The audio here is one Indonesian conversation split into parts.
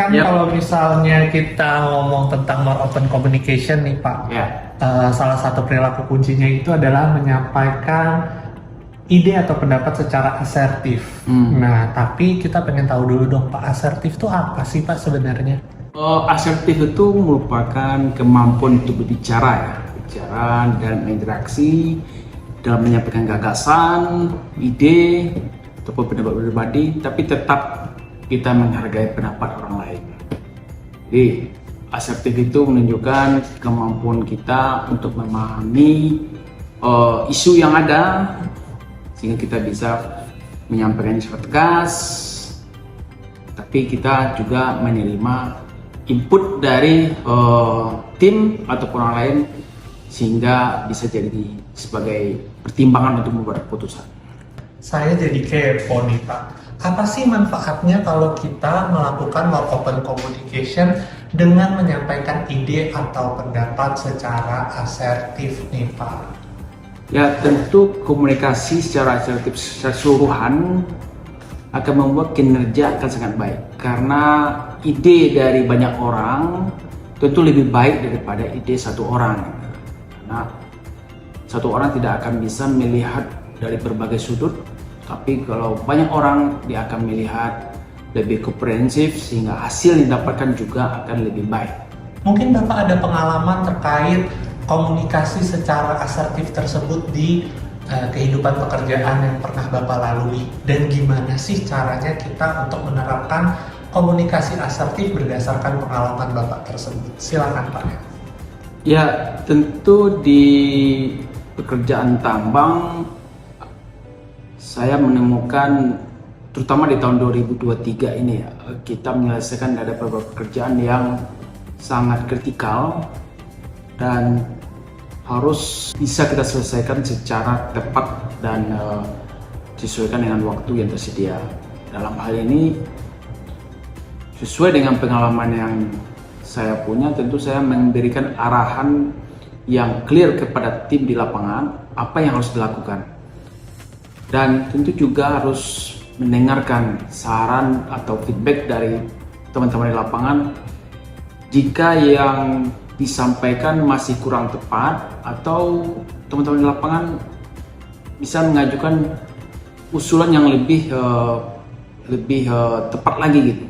Kan kalau misalnya kita ngomong tentang more open communication nih Pak, salah satu perilaku kuncinya itu adalah menyampaikan ide atau pendapat secara asertif. Nah, tapi kita pengen tahu dulu dong Pak, asertif itu apa sih Pak sebenarnya? Asertif itu merupakan kemampuan untuk berbicara, bicara dan berinteraksi dalam menyampaikan gagasan, ide, ataupun pendapat pribadi, tapi tetap kita menghargai pendapat orang lain. Jadi, asertif itu menunjukkan kemampuan kita untuk memahami isu yang ada, sehingga kita bisa menyampaikannya secara tegas, tapi kita juga menerima input dari tim ataupun orang lain, sehingga bisa jadi sebagai pertimbangan untuk membuat keputusan. Saya jadi kepo nih Pak. Apa sih manfaatnya kalau kita melakukan more open communication dengan menyampaikan ide atau pendapat secara asertif nih Pak? Ya, tentu komunikasi secara asertif secara keseluruhan akan membuat kinerja akan sangat baik, karena ide dari banyak orang tentu lebih baik daripada ide satu orang. Karena satu orang tidak akan bisa melihat dari berbagai sudut, tapi kalau banyak orang dia akan melihat lebih komprehensif, sehingga hasil yang didapatkan juga akan lebih baik. Mungkin Bapak ada pengalaman terkait komunikasi secara asertif tersebut di kehidupan pekerjaan yang pernah Bapak lalui, dan gimana sih caranya kita untuk menerapkan komunikasi asertif berdasarkan pengalaman Bapak tersebut? Silakan Pak. Ya, tentu di pekerjaan tambang saya menemukan, terutama di tahun 2023 ini ya, kita menyelesaikan ada beberapa pekerjaan yang sangat kritikal dan harus bisa kita selesaikan secara tepat dan disesuaikan dengan waktu yang tersedia. Dalam hal ini, sesuai dengan pengalaman yang saya punya, tentu saya memberikan arahan yang clear kepada tim di lapangan apa yang harus dilakukan. Dan tentu juga harus mendengarkan saran atau feedback dari teman-teman di lapangan jika yang disampaikan masih kurang tepat, atau teman-teman di lapangan bisa mengajukan usulan yang lebih tepat lagi gitu,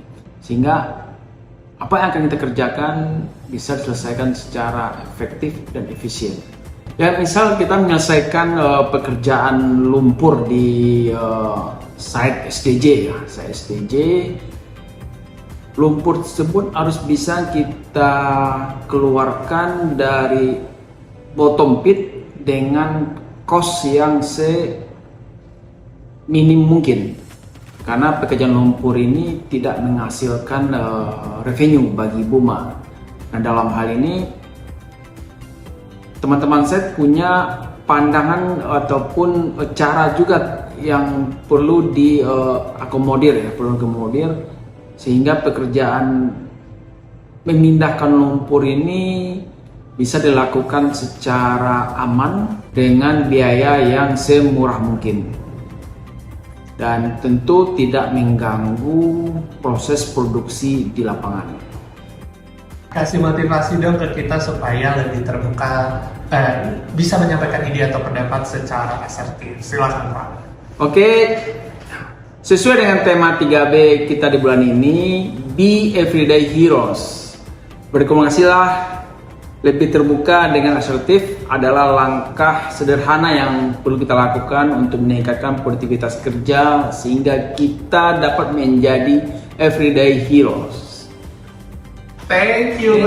sehingga apa yang akan kita kerjakan bisa diselesaikan secara efektif dan efisien. Ya, misal kita menyelesaikan pekerjaan lumpur di site SDJ ya, site SDJ. Lumpur tersebut harus bisa kita keluarkan dari bottom pit dengan cost yang seminim mungkin, karena pekerjaan lumpur ini tidak menghasilkan revenue bagi Buma. Nah, dalam hal ini teman-teman saya punya pandangan ataupun cara juga yang perlu diakomodir ya, sehingga pekerjaan memindahkan lumpur ini bisa dilakukan secara aman dengan biaya yang semurah mungkin, dan tentu tidak mengganggu proses produksi di lapangan. Kasih motivasi dong ke kita supaya lebih terbuka, bisa menyampaikan ide atau pendapat secara asertif. Silakan Pak. Oke, sesuai dengan tema 3B kita di bulan ini, Be Everyday Heroes. Berkomunikasilah lebih terbuka dengan asertif adalah langkah sederhana yang perlu kita lakukan untuk meningkatkan produktivitas kerja, sehingga kita dapat menjadi everyday heroes. Thank you.